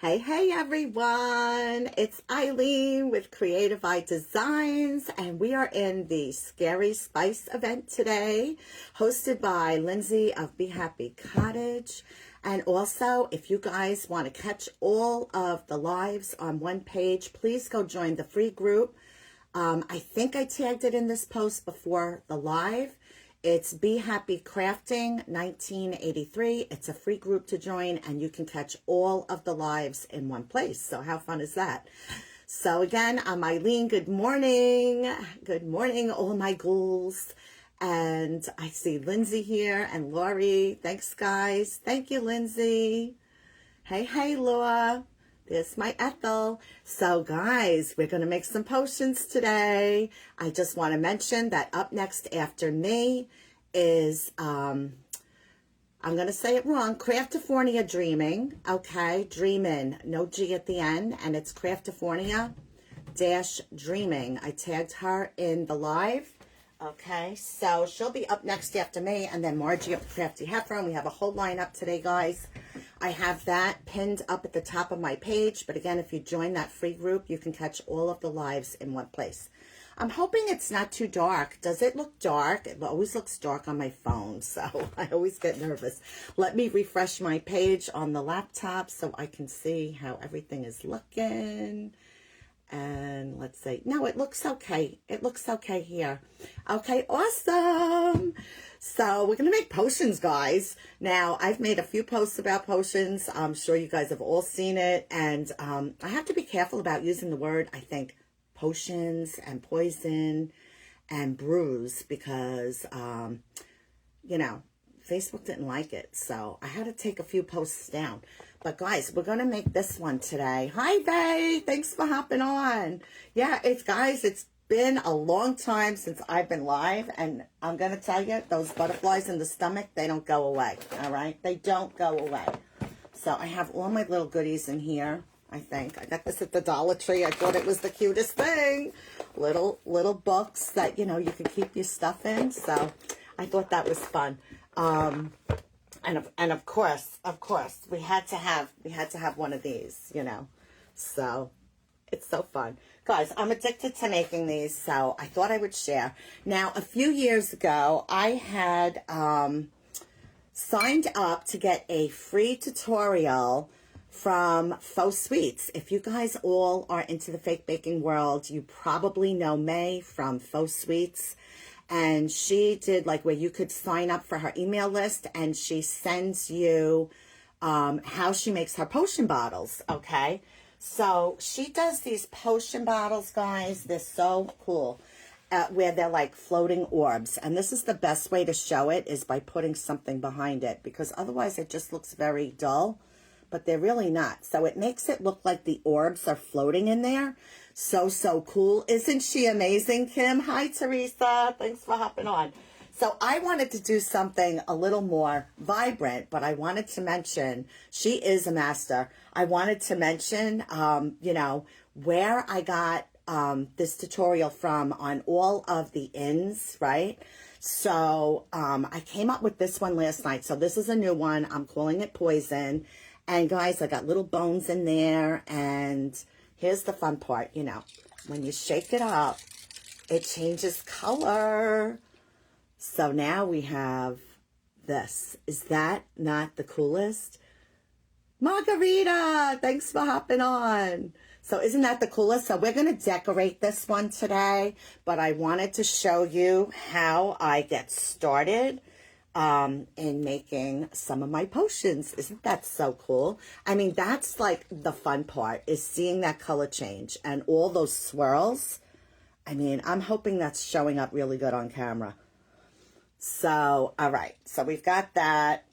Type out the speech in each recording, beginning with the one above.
Hey, hey everyone! It's Eileen with Creative Eye Designs, and we are in the Scary Spice event today, hosted by Lindsay of Be Happy Cottage. And also, if you guys want to catch all of the lives on one page, please go join the free group. I think I tagged it in this post before the live. It's Be Happy Crafting 1983. It's a free group to join, and you can catch all of the lives in one place. So how fun is that? So again, I'm Eileen. Good morning. Good morning, all my ghouls. And I see Lindsay here and Lori. Thanks, guys. Thank you, Lindsay. Hey, hey, Laura. There's my Ethel. So guys, we're going to make some potions today. I just want to mention that up next after me is, I'm going to say it wrong, Craftifornia Dreaming. Okay, Dreamin', no G at the end, and it's Craftifornia Dreaming. I tagged her in the live. Okay, so she'll be up next after me, and then Margie of the Crafty Heifer, and we have a whole lineup today, guys. I have that pinned up at the top of my page, but again, if you join that free group, you can catch all of the lives in one place. I'm hoping it's not too dark. Does it look dark? It always looks dark on my phone, so I always get nervous. Let me refresh my page on the laptop so I can see how everything is looking. And let's see. No, it looks okay. It looks okay here. Okay, awesome. So we're going to make potions, guys. Now, I've made a few posts about potions. I'm sure you guys have all seen it. And I have to be careful about using the word, I think, potions and poison and brews because, you know, Facebook didn't like it, so I had to take a few posts down. But guys, we're going to make this one today. Hi, Vay! Thanks for hopping on. Yeah, it's been a long time since I've been live, and I'm going to tell you, those butterflies in the stomach, they don't go away, all right? They don't go away. So I have all my little goodies in here, I think. I got this at the Dollar Tree. I thought it was the cutest thing. Little books that, you know, you can keep your stuff in, so I thought that was fun. And of course, we had to have one of these, you know, so it's so fun. Guys, I'm addicted to making these, so I thought I would share. Now, a few years ago, I had, signed up to get a free tutorial from Faux Sweets. If you guys all are into the fake baking world, you probably know May from Faux Sweets. And she did like where you could sign up for her email list, and she sends you how she makes her potion bottles, okay? So she does these potion bottles, guys. They're so cool, where they're like floating orbs. And this is the best way to show it is by putting something behind it, because otherwise it just looks very dull, but they're really not. So it makes it look like the orbs are floating in there. So cool. Isn't she amazing, Kim? Hi, Teresa. Thanks for hopping on. So I wanted to do something a little more vibrant, but I wanted to mention, she is a master. I wanted to mention, you know, where I got this tutorial from on all of the ins, right? So I came up with this one last night. So this is a new one. I'm calling it Poison. And guys, I got little bones in there, and here's the fun part, you know, when you shake it up, it changes color. So now we have this. Is that not the coolest? Margarita, thanks for hopping on. So isn't that the coolest? So we're going to decorate this one today, but I wanted to show you how I get started in making some of my potions. Isn't that so cool? I mean, that's like the fun part, is seeing that color change and all those swirls. I mean, I'm hoping that's showing up really good on camera. So, all right. So we've got that.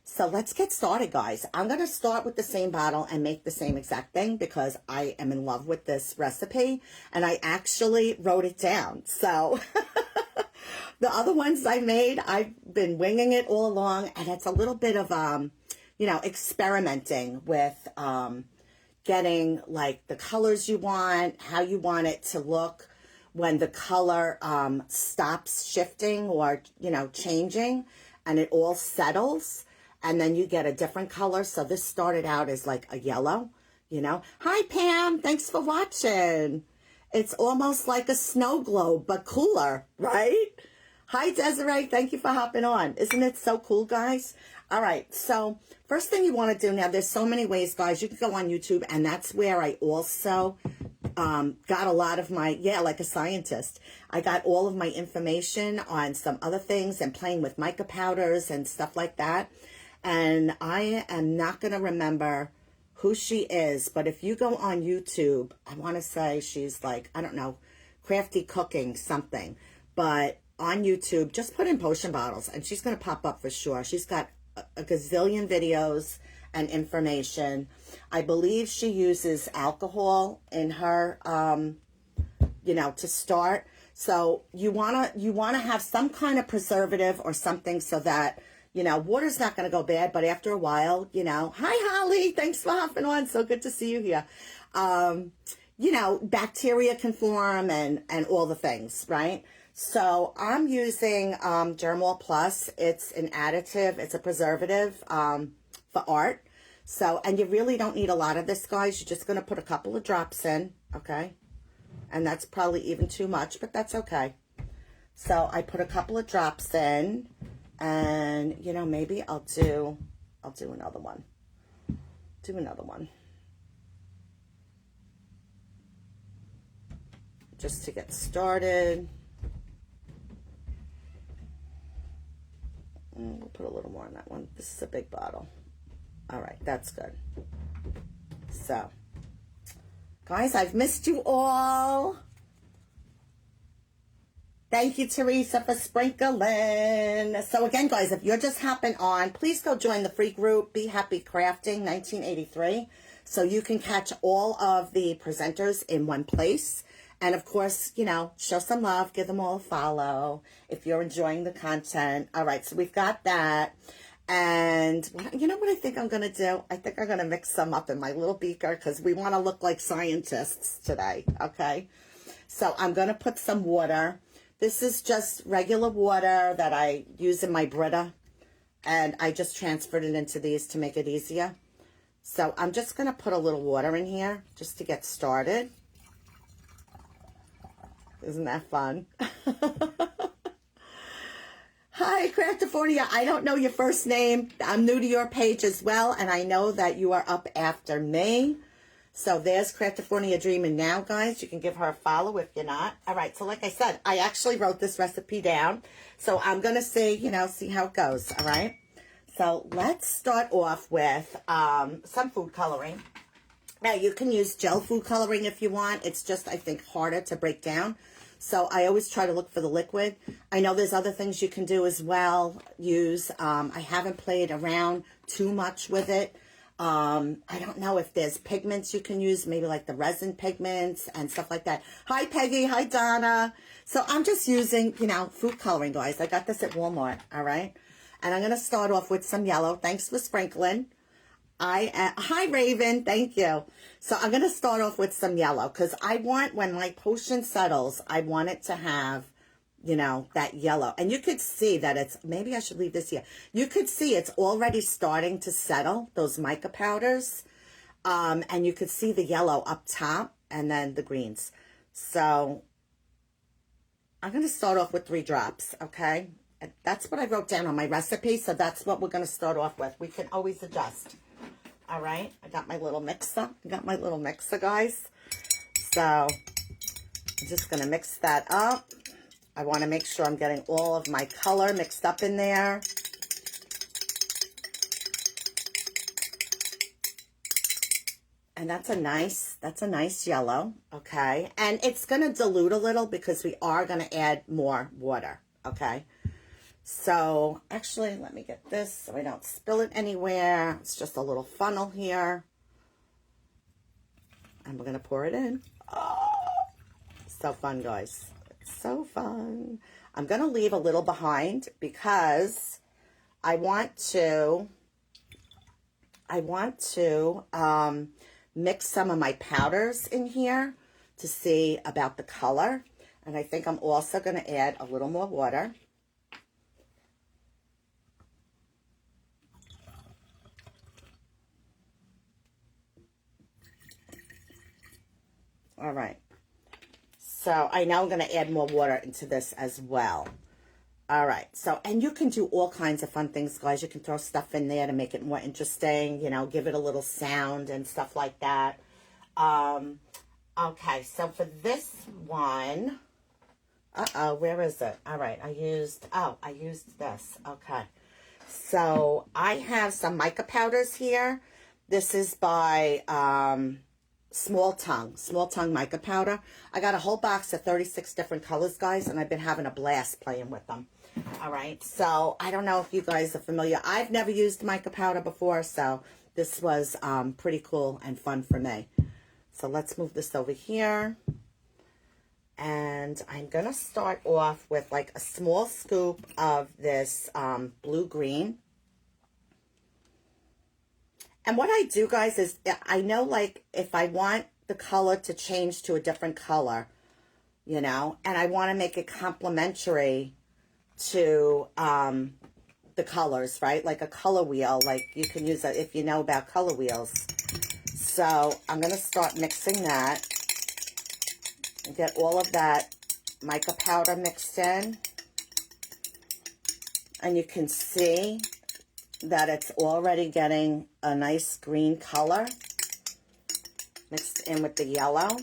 So let's get started, guys. I'm going to start with the same bottle and make the same exact thing because I am in love with this recipe, and I actually wrote it down. So the other ones I made, I've been winging it all along, and it's a little bit of, you know, experimenting with getting like the colors you want, how you want it to look when the color stops shifting or, you know, changing, and it all settles, and then you get a different color. So this started out as like a yellow, you know. Hi, Pam. Thanks for watching. It's almost like a snow globe, but cooler, right? Hi, Desiree. Thank you for hopping on. Isn't it so cool, guys? All right. So first thing you want to do now, there's so many ways, guys. You can go on YouTube, and that's where I also got a lot of my, like a scientist. I got all of my information on some other things and playing with mica powders and stuff like that. And I am not going to remember who she is, but if you go on YouTube, I want to say she's like, I don't know, crafty cooking something, but on YouTube, just put in potion bottles and she's going to pop up for sure. She's got a gazillion videos and information. I believe she uses alcohol in her, to start. So you want to have some kind of preservative or something so that, water's not going to go bad, but after a while, hi, Holly, thanks for hopping on. So good to see you here. Bacteria can form and all the things, right? So I'm using Germall Plus. It's an additive. It's a preservative for art. So, and you really don't need a lot of this, guys. You're just going to put a couple of drops in, okay? And that's probably even too much, but that's okay. So I put a couple of drops in, and, maybe I'll do another one. Do another one. Just to get started. We'll put a little more on that one. This is a big bottle. All right, that's good. So, guys, I've missed you all. Thank you, Teresa, for sprinkling. So again, guys, if you're just hopping on, please go join the free group, Be Happy Crafting 1983, so you can catch all of the presenters in one place. And of course, show some love, give them all a follow if you're enjoying the content. All right, so we've got that. And you know what I think I'm going to do? I think I'm going to mix some up in my little beaker because we want to look like scientists today, okay? So I'm going to put some water. This is just regular water that I use in my Brita, and I just transferred it into these to make it easier. So I'm just going to put a little water in here just to get started. Isn't that fun? Hi, Craftifornia. I don't know your first name. I'm new to your page as well, and I know that you are up after me. So there's Craftifornia Dreaming Now, guys. You can give her a follow if you're not. All right, so like I said, I actually wrote this recipe down. So I'm going to see, see how it goes, all right? So let's start off with some food coloring. Now, you can use gel food coloring if you want. It's just, I think, harder to break down. So I always try to look for the liquid. I know there's other things you can do as well. I haven't played around too much with it. I don't know if there's pigments you can use, maybe like the resin pigments and stuff like that. Hi, Peggy. Hi, Donna. So I'm just using, food coloring, guys. I got this at Walmart, all right? And I'm going to start off with some yellow. Thanks for sprinkling. Hi, Raven. Thank you. So I'm going to start off with some yellow because I want, when my potion settles, I want it to have, that yellow. And you could see that maybe I should leave this here. You could see it's already starting to settle, those mica powders. And you could see the yellow up top and then the greens. So I'm going to start off with 3 drops, okay? And that's what I wrote down on my recipe. So that's what we're going to start off with. We can always adjust. All right, I got my little mixer. Guys. So I'm just going to mix that up. I want to make sure I'm getting all of my color mixed up in there. And that's a nice yellow, okay? And it's going to dilute a little because we are going to add more water, okay? So actually, let me get this so I don't spill it anywhere. It's just a little funnel here. And we're going to pour it in. Oh, so fun, guys. It's so fun. I'm going to leave a little behind because I want to mix some of my powders in here to see about the color. And I think I'm also going to add a little more water. All right. So I know I'm going to add more water into this as well. All right. So, and you can do all kinds of fun things, guys. You can throw stuff in there to make it more interesting, you know, give it a little sound and stuff like that. Okay. So for this one, where is it? All right. I used this. Okay. So I have some mica powders here. This is by Small Tongue mica powder. I got a whole box of 36 different colors, guys, and I've been having a blast playing with them. All right, so I don't know if you guys are familiar. I've never used mica powder before, so this was pretty cool and fun for me. So let's move this over here. And I'm going to start off with like a small scoop of this blue-green. And what I do, guys, is I know, like, if I want the color to change to a different color, you know, and I want to make it complementary to the colors, right? Like a color wheel, like you can use it if you know about color wheels. So I'm going to start mixing that and get all of that mica powder mixed in. And you can see that it's already getting a nice green color mixed in with the yellow.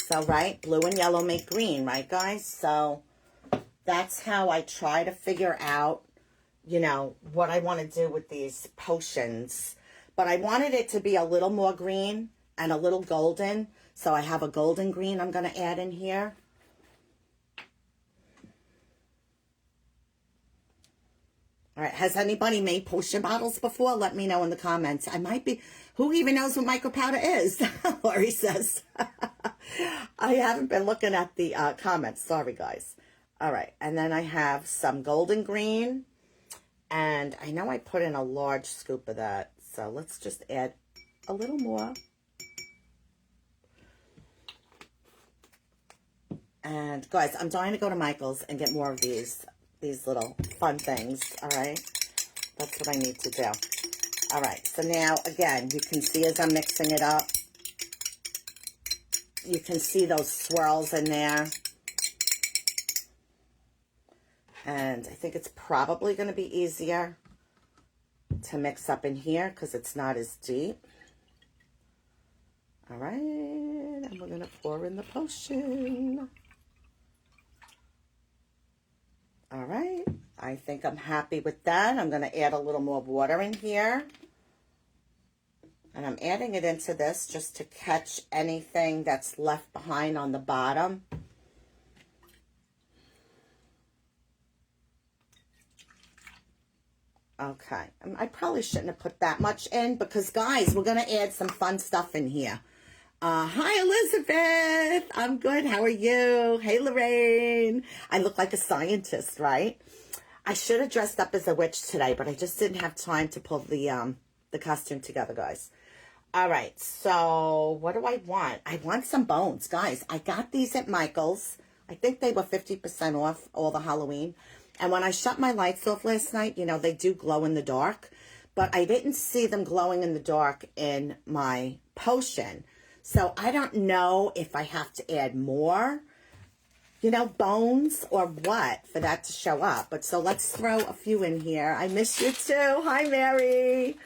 So, right, blue and yellow make green, right, guys? So that's how I try to figure out, you know, what I want to do with these potions. But I wanted it to be a little more green and a little golden. So I have a golden green I'm going to add in here. All right, has anybody made potion bottles before? Let me know in the comments. I might be, who even knows what mica powder is? Lori says. I haven't been looking at the comments. Sorry, guys. All right, and then I have some golden green. And I know I put in a large scoop of that. So let's just add a little more. And guys, I'm dying to go to Michael's and get more of these little fun things, all right? That's what I need to do. All right, so now, again, you can see as I'm mixing it up, you can see those swirls in there. And I think it's probably going to be easier to mix up in here because it's not as deep. All right, and we're going to pour in the potion. All right, I think I'm happy with that. I'm going to add a little more water in here. And I'm adding it into this just to catch anything that's left behind on the bottom. Okay, I probably shouldn't have put that much in because, guys, we're going to add some fun stuff in here. Hi, Elizabeth. I'm good. How are you? Hey, Lorraine. I look like a scientist, right? I should have dressed up as a witch today, but I just didn't have time to pull the costume together, guys. All right. So what do I want? I want some bones, guys. I got these at Michael's. I think they were 50% off all the Halloween. And when I shut my lights off last night, you know, they do glow in the dark, but I didn't see them glowing in the dark in my potion. So I don't know if I have to add more, you know, bones or what for that to show up. But so let's throw a few in here. I miss you too. Hi, Mary.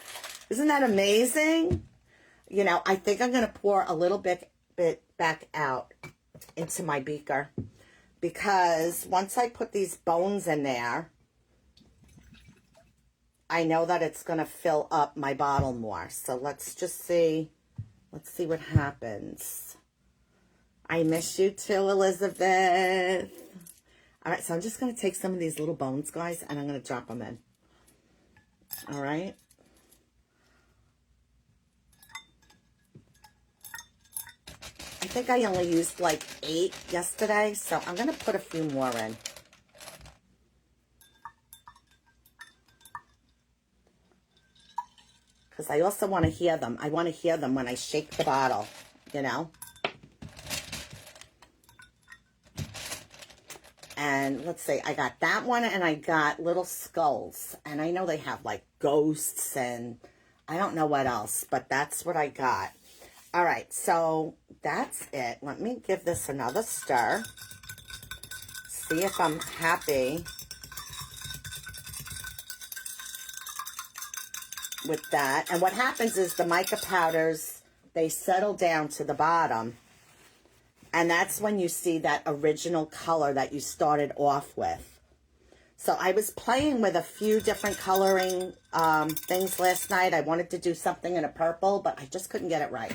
Isn't that amazing? You know, I think I'm going to pour a little bit back out into my beaker because once I put these bones in there, I know that it's going to fill up my bottle more. So let's just see. Let's see what happens. I miss you too, Elizabeth. All right, so I'm just going to take some of these little bones, guys, and I'm going to drop them in. All right. I think I only used like 8 yesterday, so I'm going to put a few more in. Because I also want to hear them. I want to hear them when I shake the bottle, you know. And let's see, I got that one and I got little skulls. And I know they have like ghosts and I don't know what else, but that's what I got. All right, so that's it. Let me give this another stir. See if I'm happy with that. And what happens is the mica powders, they settle down to the bottom. And that's when you see that original color that you started off with. So I was playing with a few different coloring things last night. I wanted to do something in a purple, but I just couldn't get it right.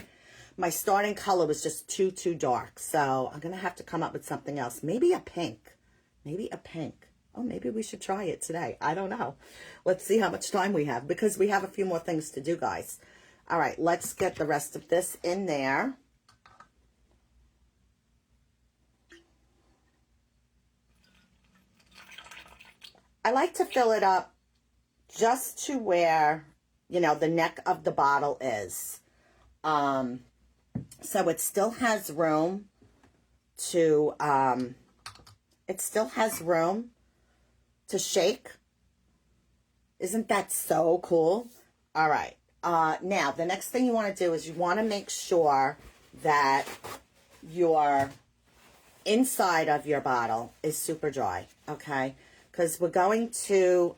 My starting color was just too dark. So I'm going to have to come up with something else. Maybe a pink. Maybe a pink. Oh, maybe we should try it today. I don't know. Let's see how much time we have, because we have a few more things to do, guys. All right, let's get the rest of this in there. I like to fill it up just to where, you know, the neck of the bottle is. So it still has room to, shake. Isn't that so cool? All right. Now, the next thing you want to do is you want to make sure that your inside of your bottle is super dry, okay? Because we're going to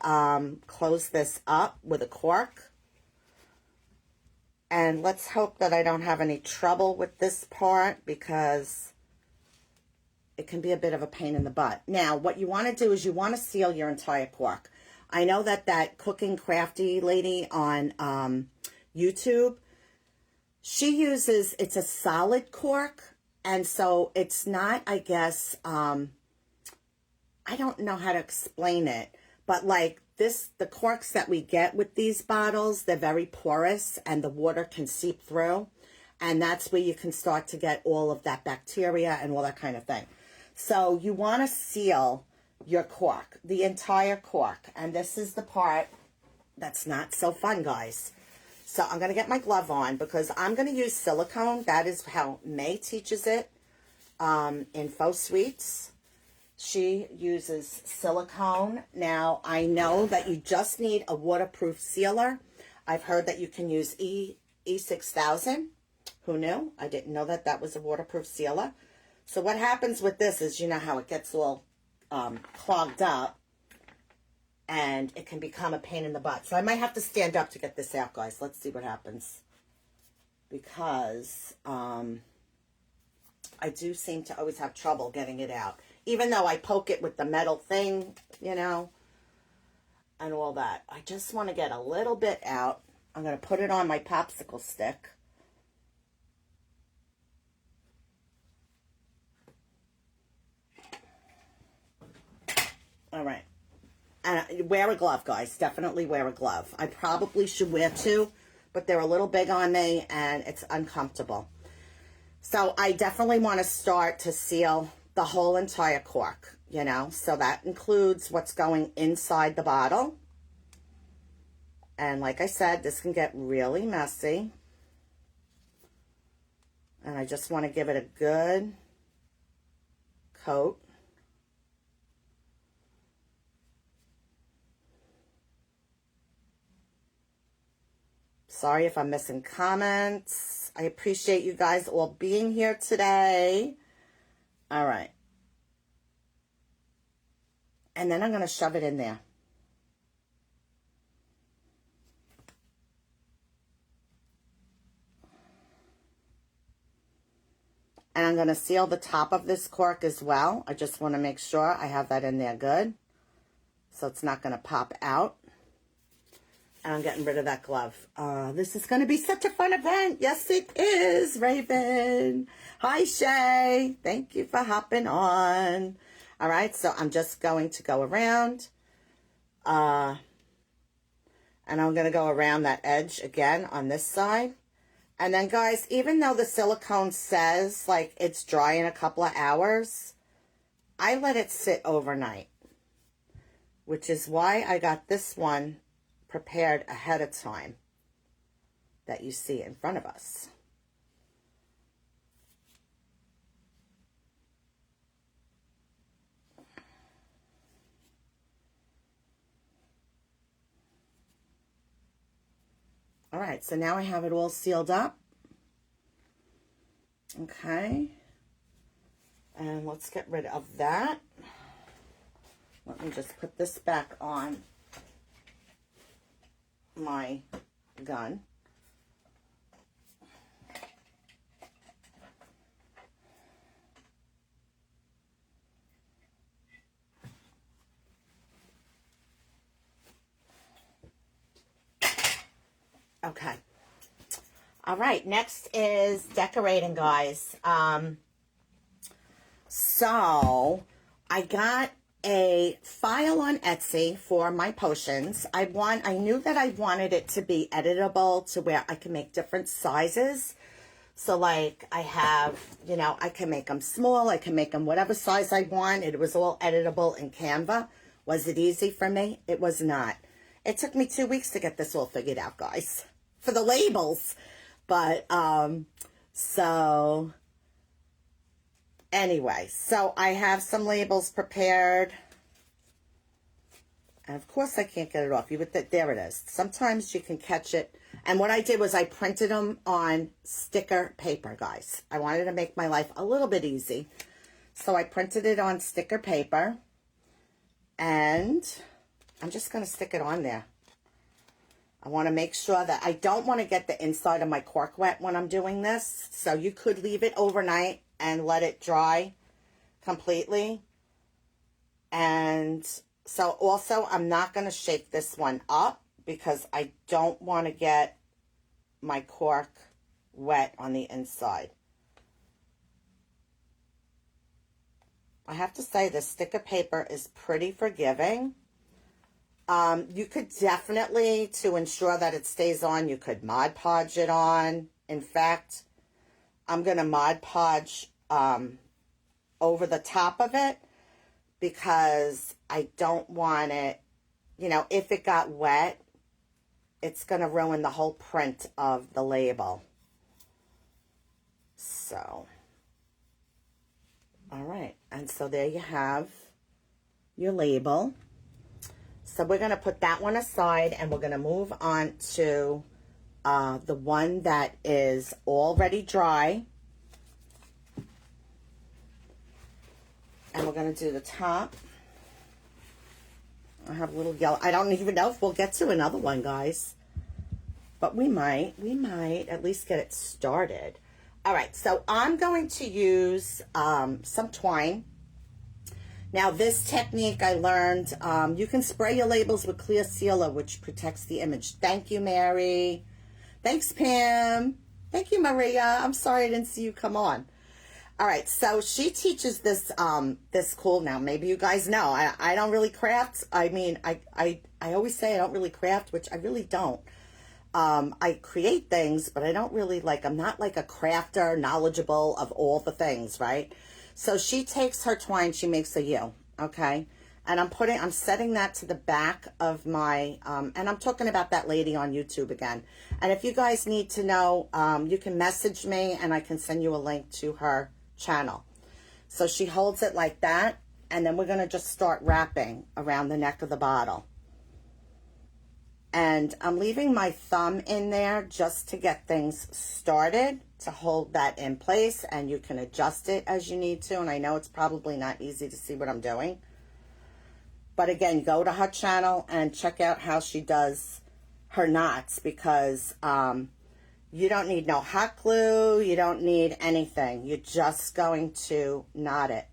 close this up with a cork. And let's hope that I don't have any trouble with this part, because it can be a bit of a pain in the butt. Now, what you want to do is you want to seal your entire cork. I know that Cooking Crafty lady on YouTube, she uses, it's a solid cork. And so it's not, I guess, I don't know how to explain it, but like this, the corks that we get with these bottles, they're very porous and the water can seep through. And that's where you can start to get all of that bacteria and all that kind of thing. So you want to seal your cork, the entire cork. And this is the part that's not so fun, guys. So I'm going to get my glove on, because I'm going to use silicone. That is how May teaches it in Faux Sweets. She uses silicone. Now, I know that you just need a waterproof sealer. I've heard that you can use E6000. Who knew? I didn't know that was a waterproof sealer. So what happens with this is, you know how it gets all clogged up, and it can become a pain in the butt. So I might have to stand up to get this out, guys. Let's see what happens. Because I do seem to always have trouble getting it out. Even though I poke it with the metal thing, you know, and all that. I just want to get a little bit out. I'm going to put it on my popsicle stick. All right. And wear a glove, guys. Definitely wear a glove. I probably should wear two, but they're a little big on me and it's uncomfortable. So I definitely want to start to seal the whole entire cork, you know. So that includes what's going inside the bottle. And like I said, this can get really messy. And I just want to give it a good coat. Sorry if I'm missing comments. I appreciate you guys all being here today. All right. And then I'm going to shove it in there. And I'm going to seal the top of this cork as well. I just want to make sure I have that in there good, so it's not going to pop out. And I'm getting rid of that glove. This is going to be such a fun event. Yes, it is, Raven. Hi, Shay. Thank you for hopping on. All right, so I'm just going to go around. And I'm going to go around that edge again on this side. And then, guys, even though the silicone says, like, it's dry in a couple of hours, I let it sit overnight, which is why I got this one prepared ahead of time that you see in front of us. All right, so now I have it all sealed up. Okay. And let's get rid of that. Let me just put this back on my gun. Okay. All right. Next is decorating, guys. So I got a file on Etsy for my potions. I knew that I wanted it to be editable to where I can make different sizes. So like I have, you know, I can make them small. I can make them whatever size I want. It was all editable in Canva. Was it easy for me? It was not. It took me 2 weeks to get this all figured out, guys, for the labels. But, so anyway, so I have some labels prepared. And of course I can't get it off. You would think, there it is. Sometimes you can catch it. And what I did was I printed them on sticker paper, guys. I wanted to make my life a little bit easy. So I printed it on sticker paper. And I'm just going to stick it on there. I want to make sure that I don't want to get the inside of my cork wet when I'm doing this. So you could leave it overnight and let it dry completely. And so also I'm not going to shake this one up because I don't want to get my cork wet on the inside. I have to say the sticker paper is pretty forgiving. You could definitely, to ensure that it stays on, you could Mod Podge it on. In fact, I'm going to Mod Podge over the top of it because I don't want it, you know, if it got wet, it's going to ruin the whole print of the label. So, all right. And so there you have your label. So we're going to put that one aside and we're going to move on to the one that is already dry. And we're going to do the top. I have a little yellow. I don't even know if we'll get to another one, guys. But we might at least get it started. All right, so I'm going to use some twine. Now, this technique I learned, you can spray your labels with clear sealer, which protects the image. Thank you, Mary. Thanks, Pam. Thank you, Maria. I'm sorry I didn't see you come on. All right, so she teaches this this cool. Now, maybe you guys know, I don't really craft. I mean, I always say I don't really craft, which I really don't. I create things, but I don't really I'm not like a crafter, knowledgeable of all the things, right? So she takes her twine, she makes a U, okay? And I'm setting that to the back of my, and I'm talking about that lady on YouTube again. And if you guys need to know, you can message me and I can send you a link to her channel. So she holds it like that, and then we're going to just start wrapping around the neck of the bottle. And I'm leaving my thumb in there just to get things started, to hold that in place, and you can adjust it as you need to. And I know it's probably not easy to see what I'm doing. But again, go to her channel and check out how she does her knots, because you don't need no hot glue. You don't need anything. You're just going to knot it.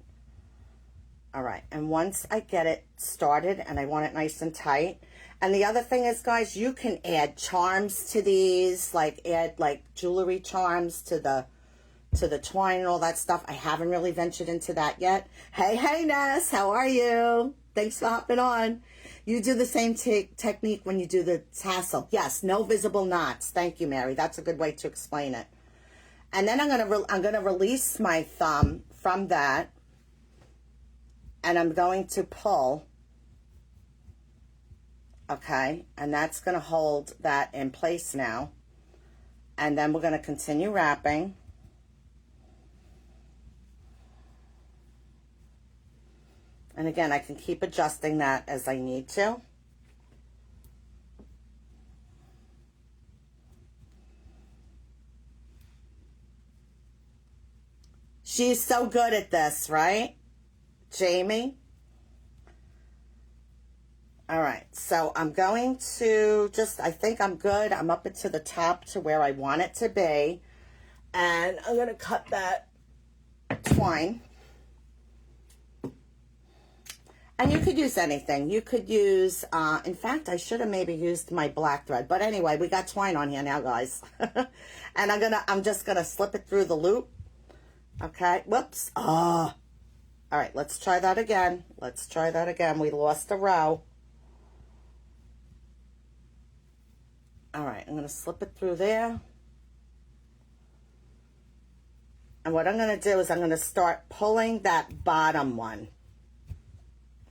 All right. And once I get it started and I want it nice and tight. And the other thing is, guys, you can add charms to these, add jewelry charms to the twine and all that stuff. I haven't really ventured into that yet. Hey, Ness, how are you? Thanks for hopping on. You do the same technique when you do the tassel. Yes, no visible knots. Thank you, Mary. That's a good way to explain it. And then I'm gonna release my thumb from that, and I'm going to pull. Okay, and that's going to hold that in place now. And then we're going to continue wrapping. And again, I can keep adjusting that as I need to. She's so good at this, right? Jamie? All right, so I'm going to I think I'm good. I'm up into the top to where I want it to be. And I'm going to cut that twine. And you could use anything. You could use, in fact, I should have maybe used my black thread. But anyway, we got twine on here now, guys. And I'm just gonna slip it through the loop. Okay, whoops. Oh. All right, let's try that again. Let's try that again. We lost a row. All right, I'm gonna slip it through there. And what I'm gonna do is I'm gonna start pulling that bottom one.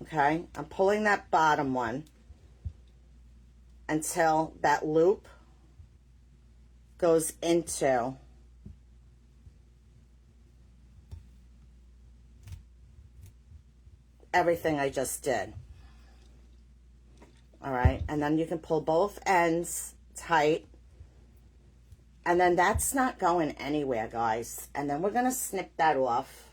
Okay, I'm pulling that bottom one until that loop goes into everything I just did. All right, and then you can pull both ends tight. And then that's not going anywhere, guys. And then we're gonna snip that off.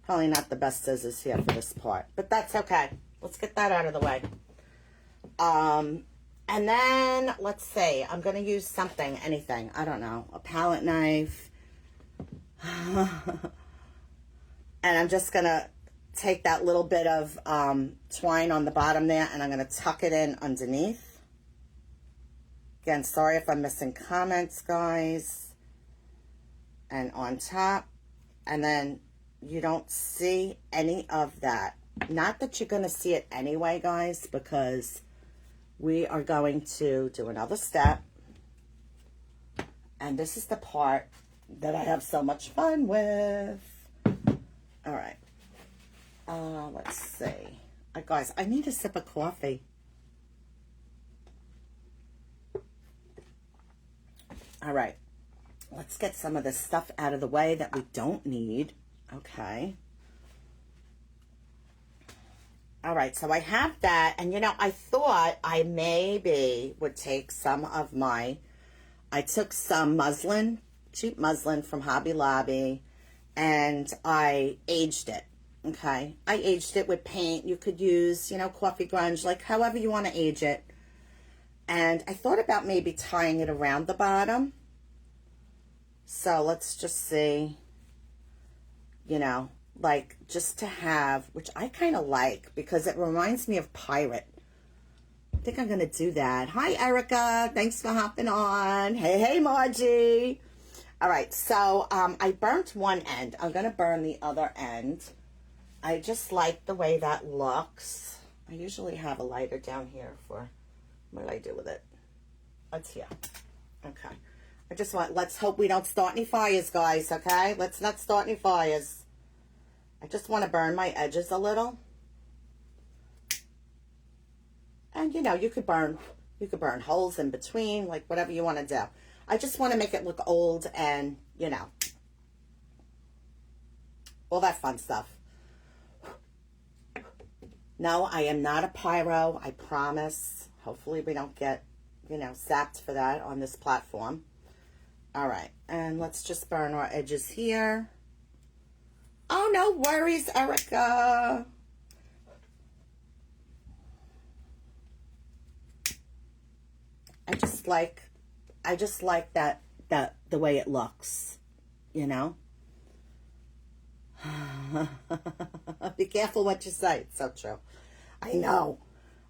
Probably not the best scissors here for this part, but that's okay. Let's get that out of the way. And then, let's see, I'm going to use something, anything, I don't know, a palette knife. And I'm just going to take that little bit of twine on the bottom there, and I'm going to tuck it in underneath. Again, sorry if I'm missing comments, guys. And on top, and then you don't see any of that. Not that you're going to see it anyway, guys, because we are going to do another step. And this is the part that I have so much fun with. All right. Let's see. Guys, I need a sip of coffee. All right. Let's get some of this stuff out of the way that we don't need. Okay. All right, so I have that, and you know, I thought I maybe would take some of I took some muslin, cheap muslin from Hobby Lobby, and I aged it, okay? I aged it with paint. You could use, you know, coffee grunge, like however you want to age it. And I thought about maybe tying it around the bottom. So let's just see. You know, like just to have, which I kind of like because it reminds me of Pirate. I think I'm going to do that. Hi, Erica. Thanks for hopping on. Hey, hey, Margie. All right, so I burnt one end. I'm going to burn the other end. I just like the way that looks. I usually have a lighter down here for, what did I do with it? Let's here. Okay. Let's hope we don't start any fires, guys, okay? Let's not start any fires. I just want to burn my edges a little. And, you know, you could burn holes in between, like whatever you want to do. I just want to make it look old and, you know, all that fun stuff. No, I am not a pyro, I promise. Hopefully we don't get, you know, zapped for that on this platform. All right, and let's just burn our edges here. Oh, no worries, Erica. I just like that the way it looks, you know. Be careful what you say. It's so true. I know.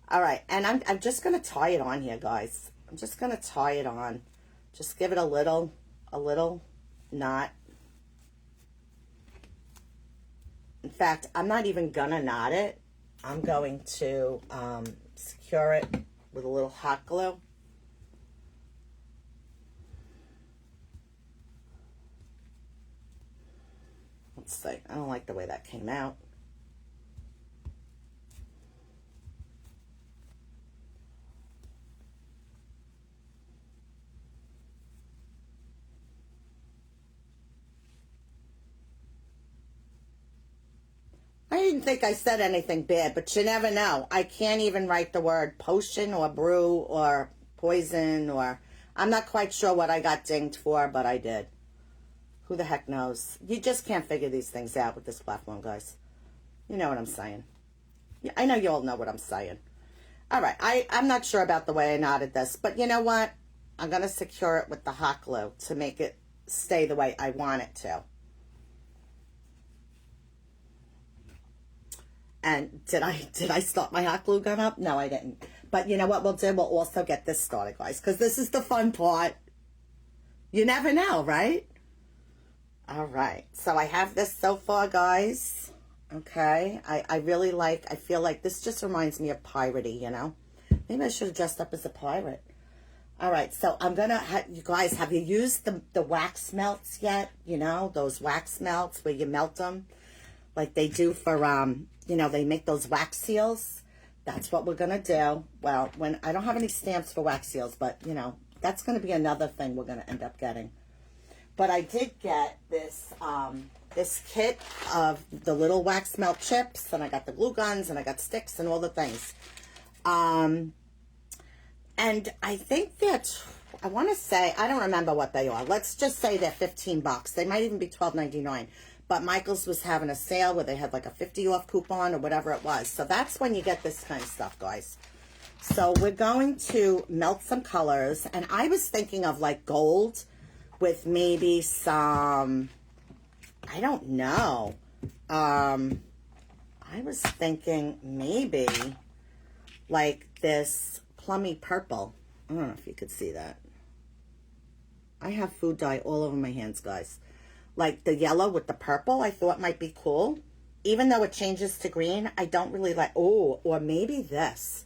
All right, and I'm just gonna tie it on here, guys. I'm just gonna tie it on. Just give it a little knot. In fact, I'm not even gonna knot it. I'm going to secure it with a little hot glue. Let's see. I don't like the way that came out. didn't think I said anything bad, but you never know. I can't even write the word potion or brew or poison, or I'm not quite sure what I got dinged for, but I did. Who the heck knows? You just can't figure these things out with this platform, guys. You know what I'm saying. Yeah, I know you all know what I'm saying. All right, I'm not sure about the way I knotted this, but you know what? I'm going to secure it with the hot glue to make it stay the way I want it to. And did I start my hot glue gun up? No, I didn't. But you know what we'll do? We'll also get this started, guys, because this is the fun part. You never know, right? All right. So I have this so far, guys. Okay. I really like, I feel like this just reminds me of piratey, you know? Maybe I should have dressed up as a pirate. All right. So I'm going to, you guys, have you used the wax melts yet? You know, those wax melts where you melt them like they do for, you know, they make those wax seals. That's what we're going to do. Well, when I don't have any stamps for wax seals, but, you know, that's going to be another thing we're going to end up getting. But I did get this this kit of the little wax melt chips, and I got the glue guns, and I got sticks and all the things. And I think that, I want to say, I don't remember what they are. Let's just say they're $15. They might even be $12.99. But Michael's was having a sale where they had like a 50 off coupon or whatever it was. So that's when you get this kind of stuff, guys. So we're going to melt some colors. And I was thinking of like gold with maybe some, I don't know. I was thinking maybe like this plummy purple. I don't know if you could see that. I have food dye all over my hands, guys. Like the yellow with the purple, I thought might be cool. Even though it changes to green, I don't really like, oh, or maybe this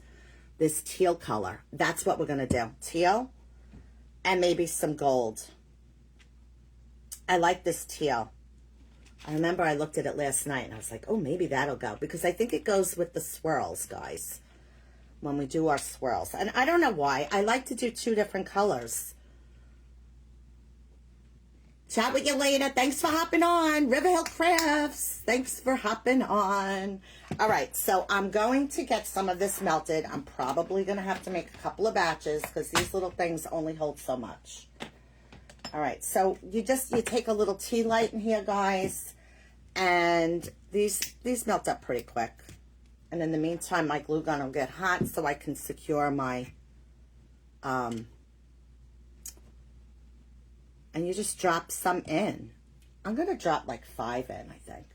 teal color. That's what we're going to do. Teal and maybe some gold. I like this teal. I remember I looked at it last night and I was like, oh, maybe that'll go. Because I think it goes with the swirls, guys, when we do our swirls. And I don't know why. I like to do two different colors. Chat with you later. Thanks for hopping on. Riverhill Crafts. Thanks for hopping on. All right, so I'm going to get some of this melted. I'm probably going to have to make a couple of batches because these little things only hold so much. All right, so you take a little tea light in here, guys, and these melt up pretty quick. And in the meantime, my glue gun will get hot so I can secure my, and you just drop some in. I'm going to drop like 5 in, I think.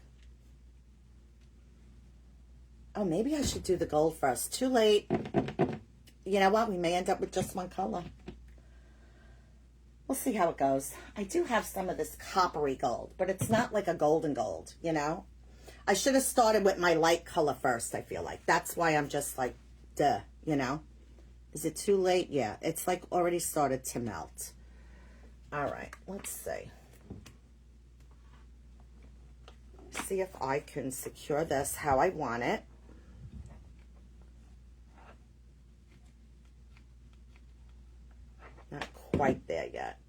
Oh, maybe I should do the gold first. Too late. You know what? We may end up with just one color. We'll see how it goes. I do have some of this coppery gold, but it's not like a golden gold, you know? I should have started with my light color first, I feel like. That's why I'm just like, duh, you know? Is it too late? Yeah, it's like already started to melt. All right, let's see. See if I can secure this how I want it. Not quite there yet.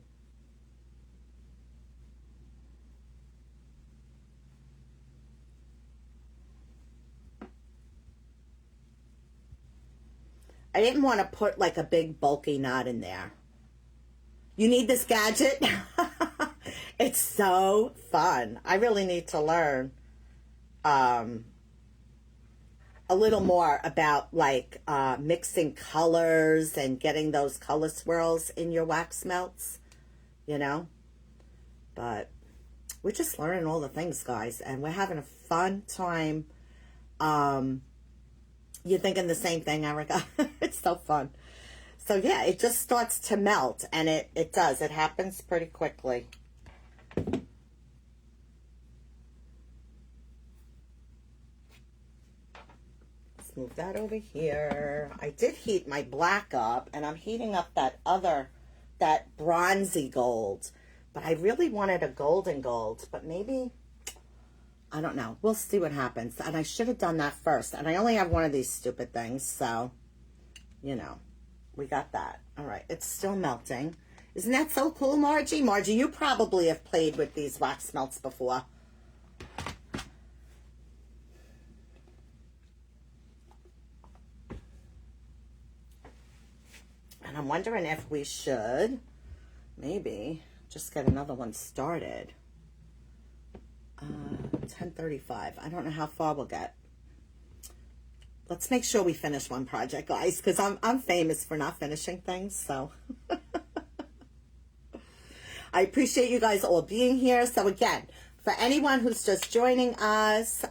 I didn't want to put like a big bulky knot in there. You need this gadget? It's so fun. I really need to learn a little more about like mixing colors and getting those color swirls in your wax melts, you know? But we're just learning all the things, guys, and we're having a fun time. You're thinking the same thing, Erica? It's so fun. So yeah, it just starts to melt, and it does. It happens pretty quickly. Let's move that over here. I did heat my black up, and I'm heating up that bronzy gold. But I really wanted a golden gold, but maybe, I don't know. We'll see what happens. And I should have done that first. And I only have one of these stupid things, so, you know. We got that. All right. It's still melting. Isn't that so cool, Margie? Margie, you probably have played with these wax melts before. And I'm wondering if we should maybe just get another one started. 10:35. I don't know how far we'll get. Let's make sure we finish one project, guys, because I'm famous for not finishing things. So I appreciate you guys all being here. So again, for anyone who's just joining us,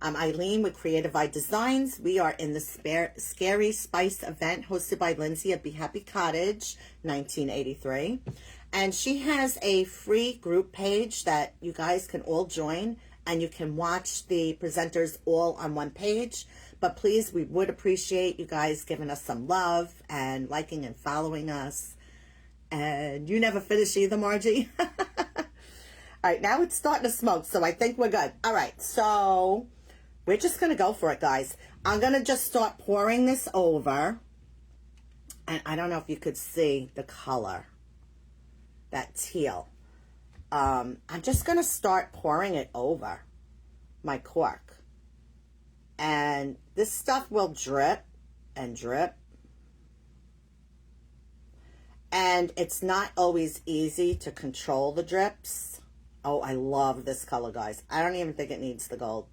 I'm Eileen with Creative Eye Designs. We are in the Scary Spice event hosted by Lindsay of Be Happy Cottage, 1983. And she has a free group page that you guys can all join, and you can watch the presenters all on one page. But please, we would appreciate you guys giving us some love and liking and following us. And you never finish either, Margie. All right, now it's starting to smoke, so I think we're good. All right, so we're just going to go for it, guys. I'm going to just start pouring this over. And I don't know if you could see the color, that teal. I'm just going to start pouring it over my cork. And this stuff will drip and drip. And it's not always easy to control the drips. Oh, I love this color, guys. I don't even think it needs the gold.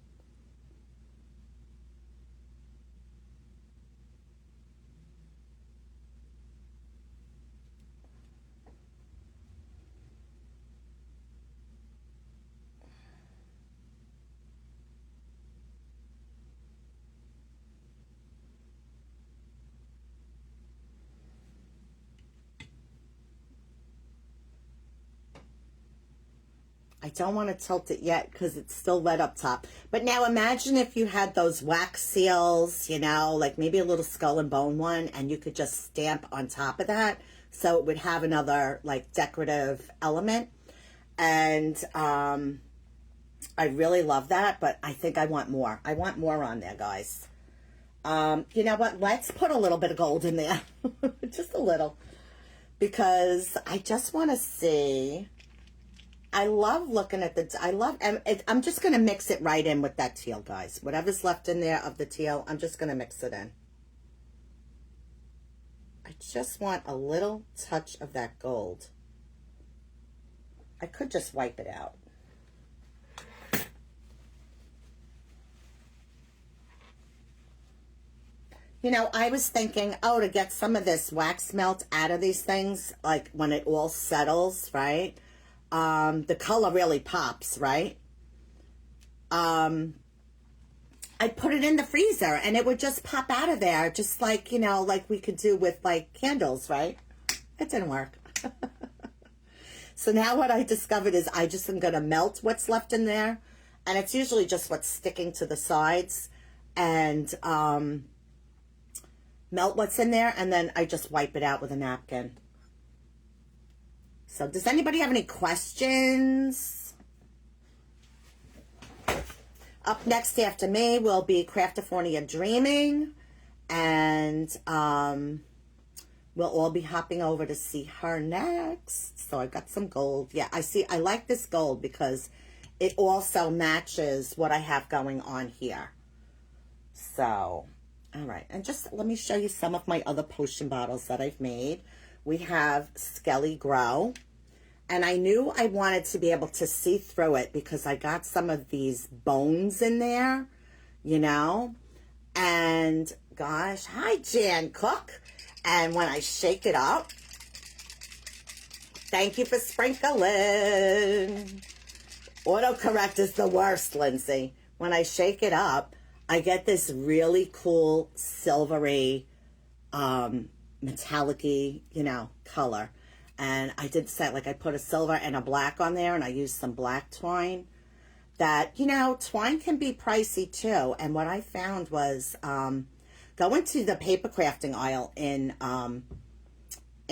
I don't want to tilt it yet because it's still wet up top. But now imagine if you had those wax seals, you know, like maybe a little skull and bone one, and you could just stamp on top of that. So it would have another like decorative element. And I really love that, but I think I want more. I want more on there, guys. You know what? Let's put a little bit of gold in there. Just a little. Because I just want to see... I love looking at I'm just going to mix it right in with that teal, guys. Whatever's left in there of the teal, I'm just going to mix it in. I just want a little touch of that gold. I could just wipe it out. You know, I was thinking, oh, to get some of this wax melt out of these things, like when it all settles, right? The color really pops, right? I'd put it in the freezer and it would just pop out of there, just like, you know, like we could do with like candles, right? It didn't work. So now what I discovered is I just am going to melt what's left in there. And it's usually just what's sticking to the sides. And melt what's in there. And then I just wipe it out with a napkin. So does anybody have any questions? Up next after me will be Craftifornia Dreaming. And we'll all be hopping over to see her next. So I got some gold. Yeah, I like this gold because it also matches what I have going on here. So, all right. And just let me show you some of my other potion bottles that I've made. We have Skelly Grow. And I knew I wanted to be able to see through it because I got some of these bones in there, you know. And gosh, hi Jan Cook. And when I shake it up, thank you for sprinkling. Autocorrect is the worst, Lindsay. When I shake it up, I get this really cool silvery, metallic-y, you know, color. And I did set, like I put a silver and a black on there, and I used some black twine. That, you know, twine can be pricey too. And what I found was, go into the paper crafting aisle in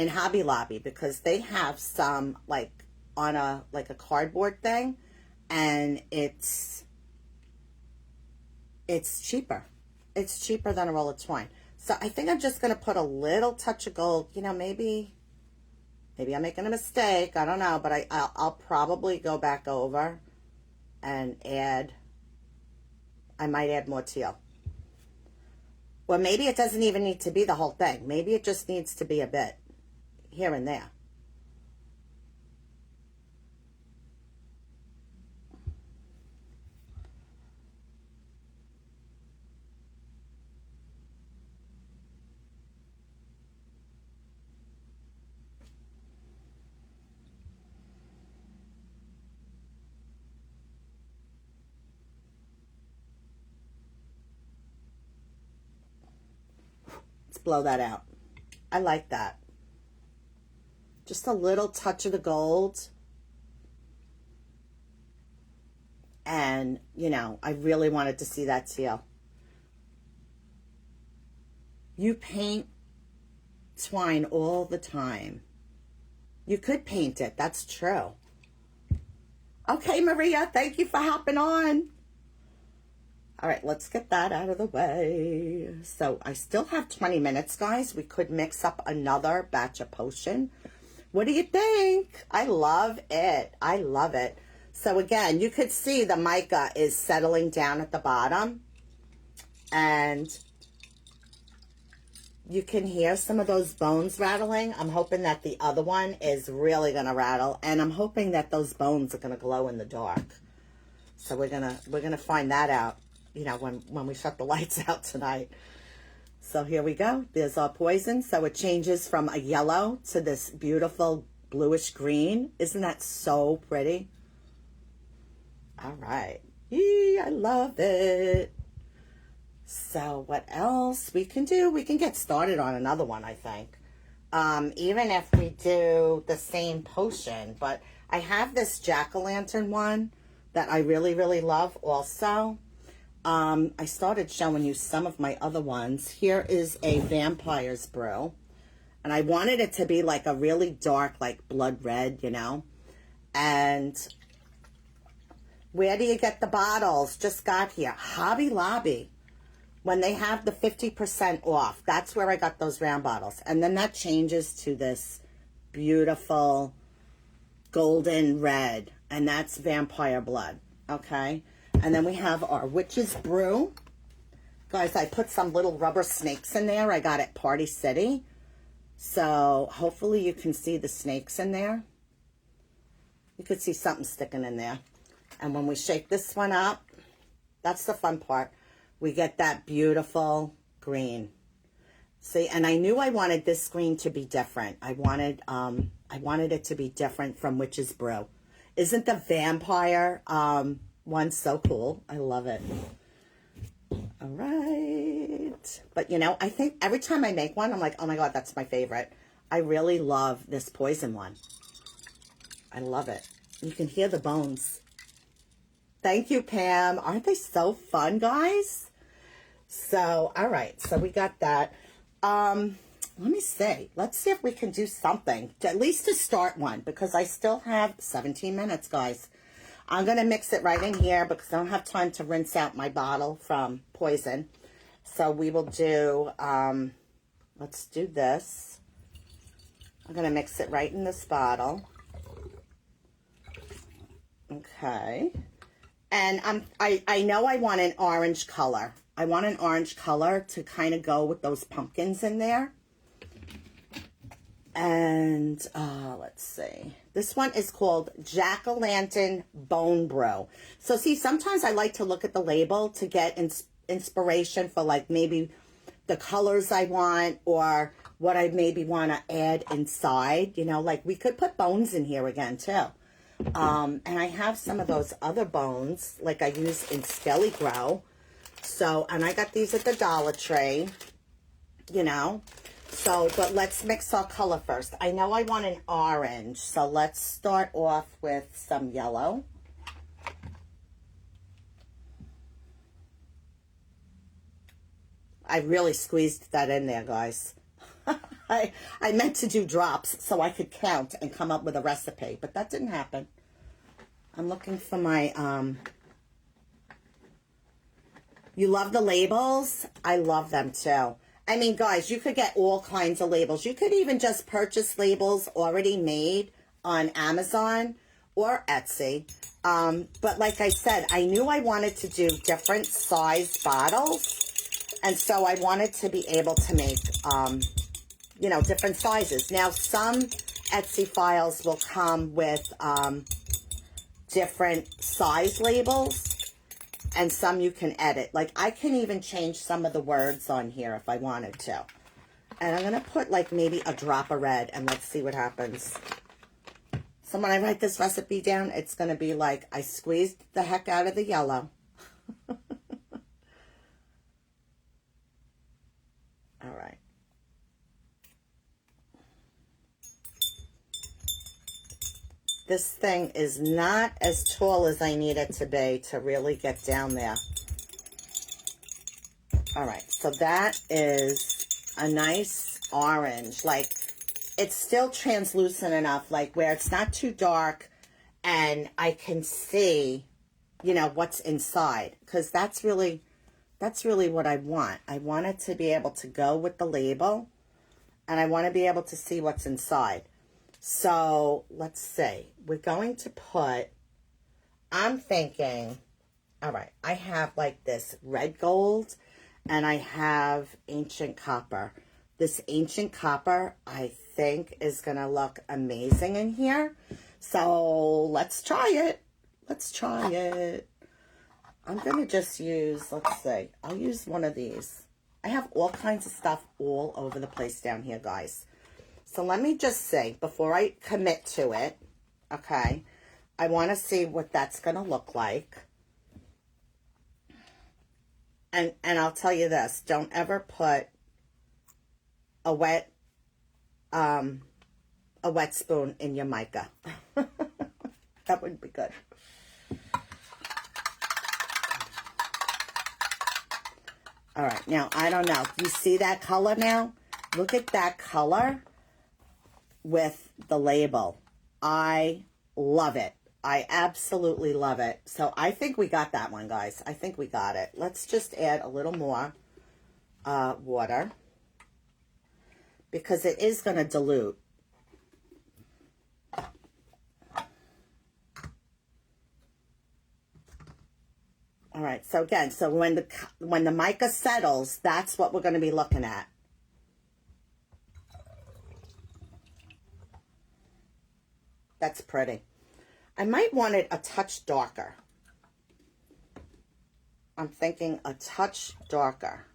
Hobby Lobby, because they have some like on a cardboard thing, and it's cheaper. It's cheaper than a roll of twine. So I think I'm just gonna put a little touch of gold. You know, maybe I'm making a mistake. I don't know, but I'll probably go back over and add. I might add more teal. Or maybe it doesn't even need to be the whole thing. Maybe it just needs to be a bit here and there. Let's blow that out. I like that. Just a little touch of the gold. And, you know, I really wanted to see that teal. You paint twine all the time. You could paint it. That's true. Okay, Maria, thank you for hopping on. All right, let's get that out of the way. So I still have 20 minutes, guys. We could mix up another batch of potion. What do you think? I love it. I love it. So again, you could see the mica is settling down at the bottom. And you can hear some of those bones rattling. I'm hoping that the other one is really going to rattle. And I'm hoping that those bones are going to glow in the dark. So we're gonna find that out, you know, when we shut the lights out tonight. So here we go. There's our poison. So it changes from a yellow to this beautiful bluish green. Isn't that so pretty? All right. Yee, I love it. So what else we can do? We can get started on another one, I think. Even if we do the same potion. But I have this jack-o'-lantern one that I really, really love also. I started showing you some of my other ones. Here is a vampire's brew. And I wanted it to be like a really dark, like blood red, you know. And where do you get the bottles? Just got here. Hobby Lobby. When they have the 50% off, that's where I got those round bottles. And then that changes to this beautiful golden red. And that's vampire blood. Okay. And then we have our witch's brew. Guys, I put some little rubber snakes in there. I got at Party City. So hopefully you can see the snakes in there. You could see something sticking in there. And when we shake this one up, that's the fun part. We get that beautiful green. See, and I knew I wanted this green to be different. I wanted it to be different from Witch's Brew. Isn't the vampire one so cool? I love it. All right. But, you know, I think every time I make one, I'm like, oh, my God, that's my favorite. I really love this poison one. I love it. You can hear the bones. Thank you, Pam. Aren't they so fun, guys? So, all right. So we got that. Let me see. Let's see if we can do something, at least to start one, because I still have 17 minutes, guys. I'm going to mix it right in here because I don't have time to rinse out my bottle from poison. So we will do, let's do this. I'm going to mix it right in this bottle. Okay. And I know I want an orange color. I want an orange color to kind of go with those pumpkins in there. And let's see. This one is called Jack-o'-lantern Bone Brew. So see, sometimes I like to look at the label to get inspiration for like maybe the colors I want or what I maybe want to add inside. You know, like we could put bones in here again too. And I have some of those other bones like I use in Skelly Grow. So, and I got these at the Dollar Tree, you know. So, but let's mix our color first. I know I want an orange, so let's start off with some yellow. I really squeezed that in there, guys. I meant to do drops so I could count and come up with a recipe, but that didn't happen. I'm looking for my, you love the labels? I love them too. I mean, guys, you could get all kinds of labels. You could even just purchase labels already made on Amazon or Etsy. But like I said, I knew I wanted to do different size bottles. And so I wanted to be able to make, you know, different sizes. Now, some Etsy files will come with different size labels, and some you can edit. Like, I can even change some of the words on here if I wanted to. And I'm going to put, like, maybe a drop of red, and let's see what happens. So when I write this recipe down, it's going to be like, I squeezed the heck out of the yellow. All right. This thing is not as tall as I need it to be to really get down there. All right, so that is a nice orange. Like, it's still translucent enough, like where it's not too dark and I can see, you know, what's inside. Because that's really what I want. I want it to be able to go with the label, and I want to be able to see what's inside. So let's see. We're going to put, I'm thinking, all right, I have like this red gold and I have ancient copper. This ancient copper, I think, is going to look amazing in here. So let's try it. Let's try it. I'm going to just use, let's see, I'll use one of these. I have all kinds of stuff all over the place down here, guys. So let me just see, before I commit to it, okay, I want to see what that's going to look like. And I'll tell you this, don't ever put a wet spoon in your mica. That wouldn't be good. All right, now, I don't know. You see that color now? Look at that color with the label. I love it. I absolutely love it. So I think we got that one, guys. I think we got it. Let's just add a little more water, because it is going to dilute. All right, so again, so when the mica settles, that's what we're going to be looking at. That's pretty. I might want it a touch darker. I'm thinking a touch darker.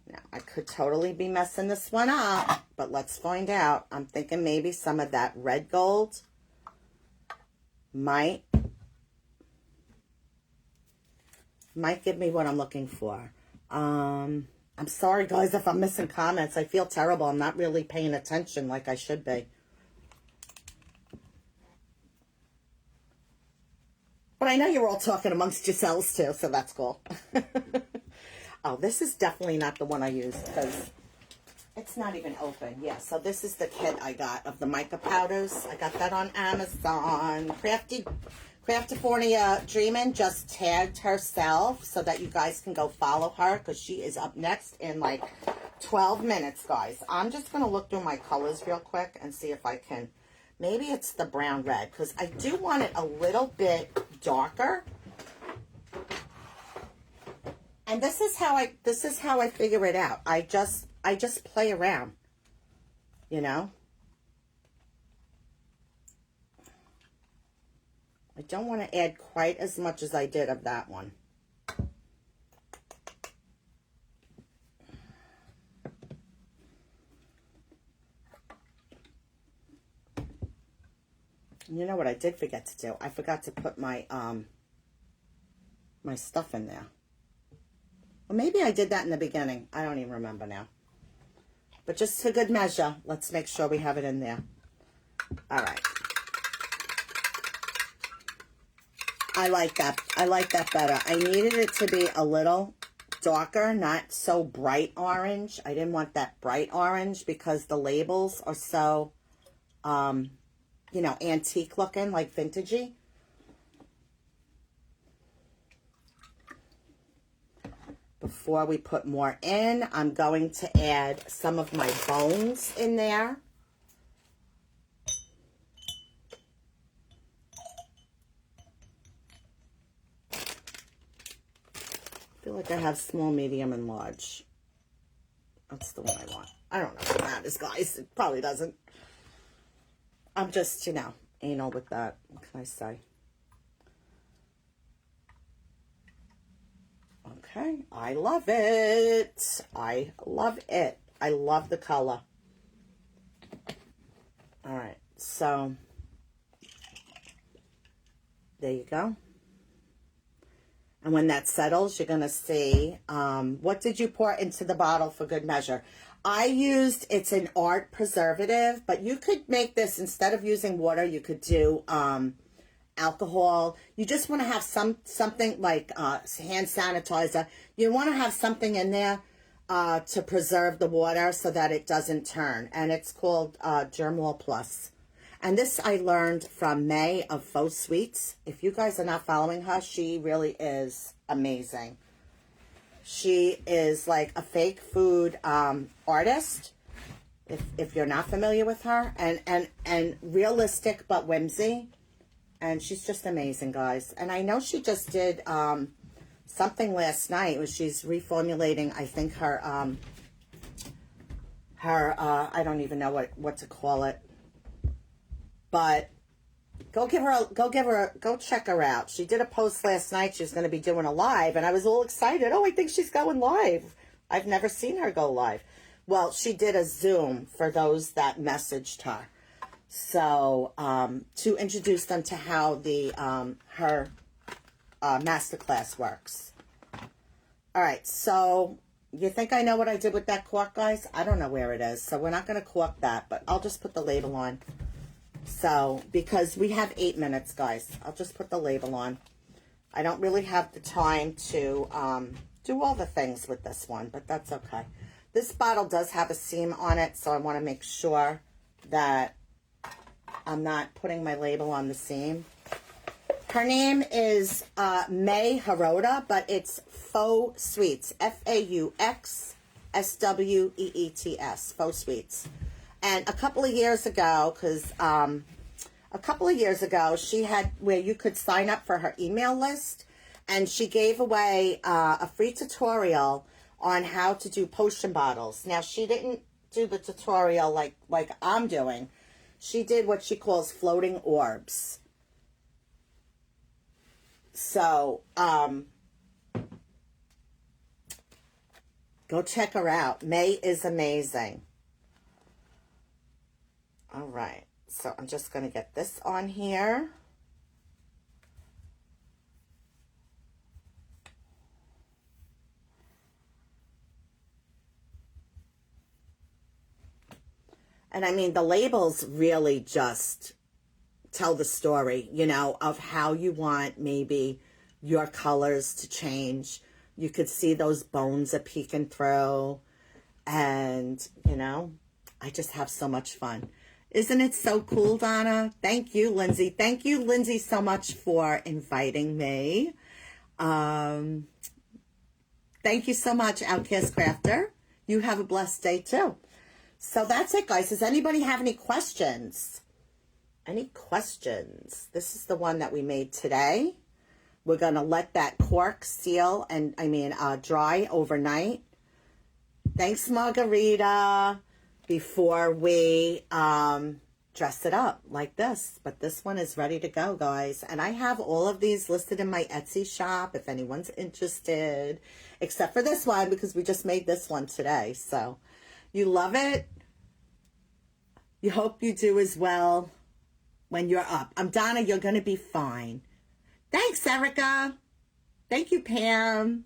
Now, I could totally be messing this one up, but let's find out. I'm thinking maybe some of that red gold might give me what I'm looking for. I'm sorry, guys, if I'm missing comments. I feel terrible. I'm not really paying attention like I should be. But I know you're all talking amongst yourselves too, so that's cool. Oh, this is definitely not the one I used, because it's not even open. Yeah, so this is the kit I got of the mica powders. I got that on Amazon. Craftifornia Dreamin' just tagged herself so that you guys can go follow her, because she is up next in like 12 minutes, guys. I'm just going to look through my colors real quick and see if I can. Maybe it's the brown red, because I do want it a little bit darker. And this is how I figure it out. I just play around, you know. I don't want to add quite as much as I did of that one. You know what I did forget to do? I forgot to put my my stuff in there. Well, maybe I did that in the beginning. I don't even remember now. But just to good measure, let's make sure we have it in there. All right. I like that. I like that better. I needed it to be a little darker, not so bright orange. I didn't want that bright orange because the labels are so, you know, antique looking, like vintagey. Before we put more in, I'm going to add some of my bones in there. feel like I have small, medium, and large. That's the one I want. I don't know if it matters, guys. It probably doesn't. I'm just, you know, anal with that. What can I say? Okay. I love it. I love it. I love the color. All right. So, there you go. And when that settles, you're going to see, what did you pour into the bottle for good measure? I used, it's an art preservative, but you could make this, instead of using water, you could do alcohol. You just want to have something like hand sanitizer. You want to have something in there to preserve the water so that it doesn't turn. And it's called Germwall Plus. And this I learned from May of Faux Sweets. If you guys are not following her, she really is amazing. She is like a fake food artist, if you're not familiar with her, and realistic but whimsy. And she's just amazing, guys. And I know she just did something last night where she's reformulating, I think, her I don't even know what to call it. But go check her out. She did a post last night. She was going to be doing a live, and I was all excited. Oh, I think she's going live. I've never seen her go live. Well, she did a Zoom for those that messaged her. So, to introduce them to how the her masterclass works. All right, so you think I know what I did with that cork, guys? I don't know where it is, so we're not going to cork that, but I'll just put the label on. So, because we have 8 minutes, guys, I'll just put the label on. I don't really have the time to do all the things with this one, but that's okay. This bottle does have a seam on it, so I want to make sure that I'm not putting my label on the seam. Her name is May Hirota, but it's Faux Sweets. Fauxsweets. Faux Sweets. And a couple of years ago, she had where you could sign up for her email list, and she gave away a free tutorial on how to do potion bottles. Now, she didn't do the tutorial like I'm doing. She did what she calls floating orbs. So, go check her out. May is amazing. All right, so I'm just going to get this on here. And I mean, the labels really just tell the story, you know, of how you want maybe your colors to change. You could see those bones are peeking through. And, you know, I just have so much fun. Isn't it so cool, Donna? Thank you, Lindsay. Thank you, Lindsay, so much for inviting me. Thank you so much, Outcast Crafter. You have a blessed day, too. So that's it, guys. Does anybody have any questions? Any questions? This is the one that we made today. We're going to let that cork seal and, dry overnight. Thanks, Margarita. Before we dress it up like this. But this one is ready to go, guys. And I have all of these listed in my Etsy shop if anyone's interested. Except for this one, because we just made this one today. So, you love it? You hope you do as well when you're up. I'm Donna. You're going to be fine. Thanks, Erica. Thank you, Pam.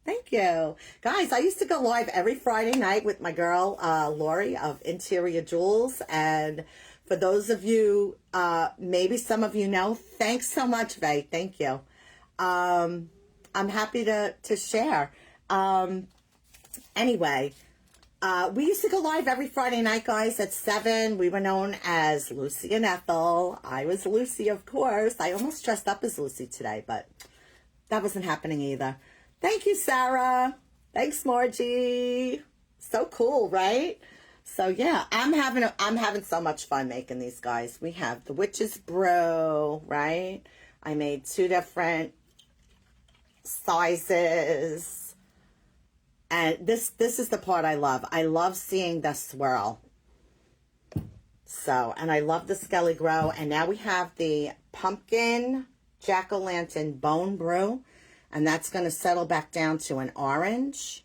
Thank you. Guys, I used to go live every Friday night with my girl, Lori of Interior Jewels. And for those of you, maybe some of you know, thanks so much, Vay. Thank you. I'm happy to share. Anyway, we used to go live every Friday night, guys, at 7. We were known as Lucy and Ethel. I was Lucy, of course. I almost dressed up as Lucy today, but that wasn't happening either. Thank you, Sarah. Thanks, Margie. So cool, right? So yeah, I'm having so much fun making these, guys. We have the Witch's Brew, right? I made 2 different sizes. And this is the part I love. I love seeing the swirl. So, and I love the Skelly Grow. And now we have the pumpkin jack-o'-lantern bone brew. And that's going to settle back down to an orange.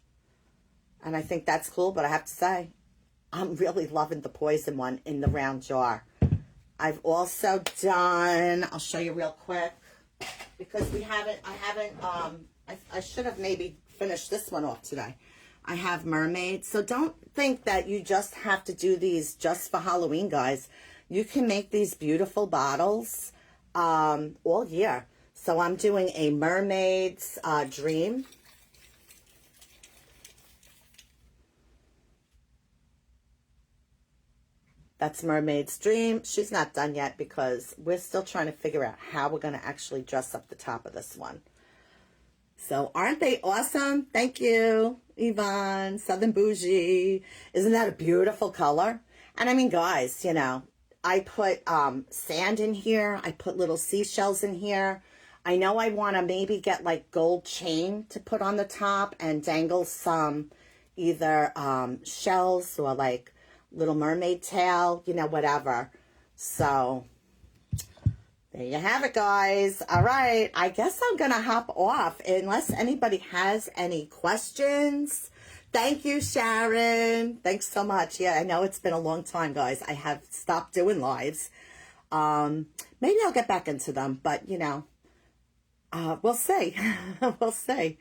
And I think that's cool. But I have to say, I'm really loving the poison one in the round jar. I've also done, I'll show you real quick. Because I should have maybe finished this one off today. I have mermaids. So don't think that you just have to do these just for Halloween, guys. You can make these beautiful bottles all year. So I'm doing a mermaid's dream. That's Mermaid's Dream. She's not done yet because we're still trying to figure out how we're going to actually dress up the top of this one. So aren't they awesome? Thank you, Yvonne, Southern Bougie. Isn't that a beautiful color? And I mean, guys, you know, I put sand in here. I put little seashells in here. I know I want to maybe get like gold chain to put on the top and dangle some either shells or like little mermaid tail, you know, whatever. So there you have it, guys. All right. I guess I'm going to hop off unless anybody has any questions. Thank you, Sharon. Thanks so much. Yeah, I know it's been a long time, guys. I have stopped doing lives. Maybe I'll get back into them, but, you know, we'll see. We'll see.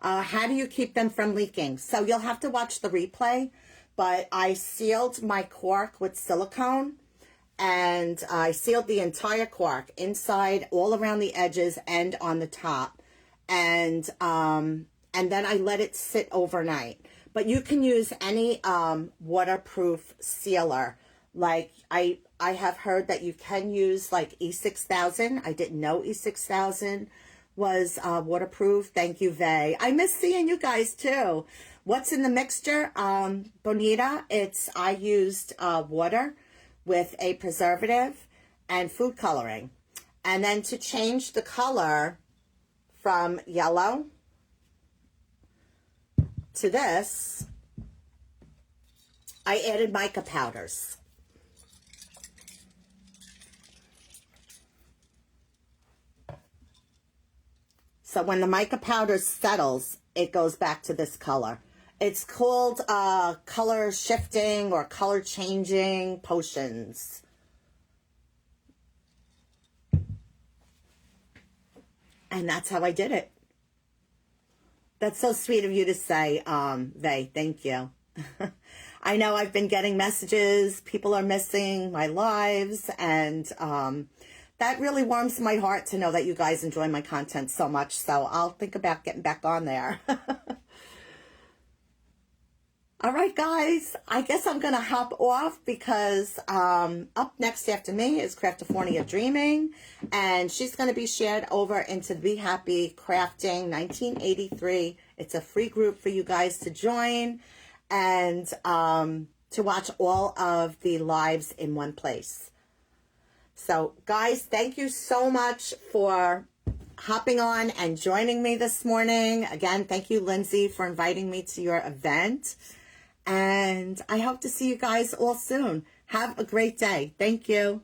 How do you keep them from leaking? So you'll have to watch the replay, but I sealed my cork with silicone. And I sealed the entire cork inside, all around the edges and on the top. And then I let it sit overnight. But you can use any waterproof sealer. Like I have heard that you can use like E6000. I didn't know E6000 was waterproof. Thank you, Vay. I miss seeing you guys too. What's in the mixture? Bonita, I used water with a preservative and food coloring. And then to change the color from yellow to this, I added mica powders. So when the mica powder settles, it goes back to this color. It's called color shifting or color changing potions. And that's how I did it. That's so sweet of you to say, Vay. Thank you. I know I've been getting messages. People are missing my lives. And that really warms my heart to know that you guys enjoy my content so much. So I'll think about getting back on there. All right, guys, I guess I'm going to hop off because up next after me is Craftifornia Dreaming, and she's going to be shared over into Be Happy Crafting 1983. It's a free group for you guys to join and to watch all of the lives in one place. So, guys, thank you so much for hopping on and joining me this morning. Again, thank you, Lindsay, for inviting me to your event. And I hope to see you guys all soon. Have a great day. Thank you.